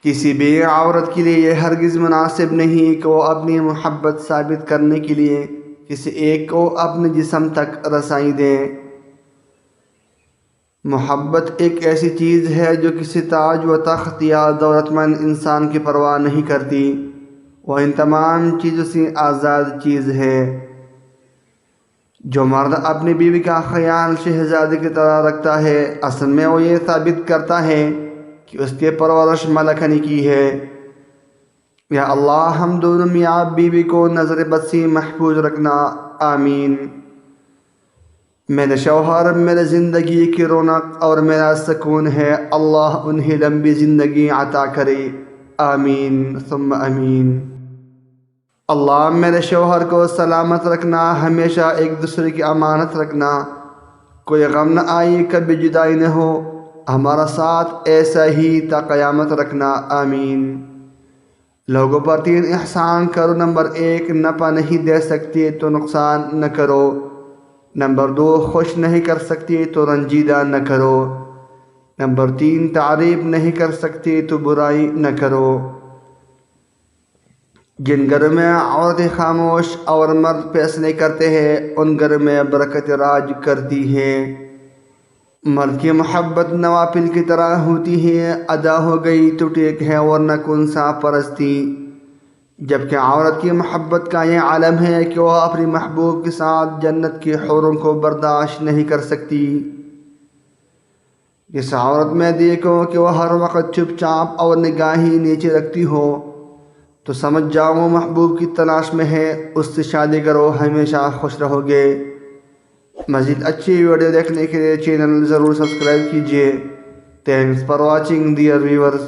کسی بھی عورت کے لیے یہ ہرگز مناسب نہیں کہ وہ اپنی محبت ثابت کرنے کے لیے کسی ایک کو اپنے جسم تک رسائی دیں۔ محبت ایک ایسی چیز ہے جو کسی تاج و تخت یا دولت مند انسان کی پرواہ نہیں کرتی، وہ ان تمام چیزوں سے آزاد چیز ہے۔ جو مرد اپنی بیوی کا خیال شہزادی کی طرح رکھتا ہے، اصل میں وہ یہ ثابت کرتا ہے کہ اس کی پرورش ملکانی کی ہے۔ یا اللہ ہم دونوں میاں بیوی کو نظر بد سے محفوظ رکھنا، آمین۔ میرے شوہر میرے زندگی کی رونق اور میرا سکون ہے، اللہ انہیں لمبی زندگی عطا کرے، آمین ثم آمین۔ اللہ میرے شوہر کو سلامت رکھنا، ہمیشہ ایک دوسرے کی امانت رکھنا، کوئی غم نہ آئے، کبھی جدائی نہ ہو، ہمارا ساتھ ایسا ہی تا قیامت رکھنا، آمین۔ لوگوں پر 3 احسان کرو۔ نمبر 1، نفع نہیں دے سکتی تو نقصان نہ کرو۔ نمبر 2، خوش نہیں کر سکتی تو رنجیدہ نہ کرو۔ نمبر 3، تعریف نہیں کر سکتی تو برائی نہ کرو۔ جن گھر میں عورتیں خاموش اور مرد فیصلے کرتے ہیں، ان گھر میں برکت راج کرتی ہے۔ مرد کی محبت نوافل کی طرح ہوتی ہے، ادا ہو گئی تو ٹھیک ہے ورنہ کون سا پرستی۔ جبکہ عورت کی محبت کا یہ عالم ہے کہ وہ اپنی محبوب کے ساتھ جنت کی حوروں کو برداشت نہیں کر سکتی۔ اس عورت میں دیکھو کہ وہ ہر وقت چپ چاپ اور نگاہیں نیچے رکھتی ہو تو سمجھ جاؤ وہ محبوب کی تلاش میں ہے، اس سے شادی کرو، ہمیشہ خوش رہو گے۔ مزید اچھی ویڈیو دیکھنے کے لیے چینل ضرور سبسکرائب کیجیے۔ Thanks for watching dear viewers.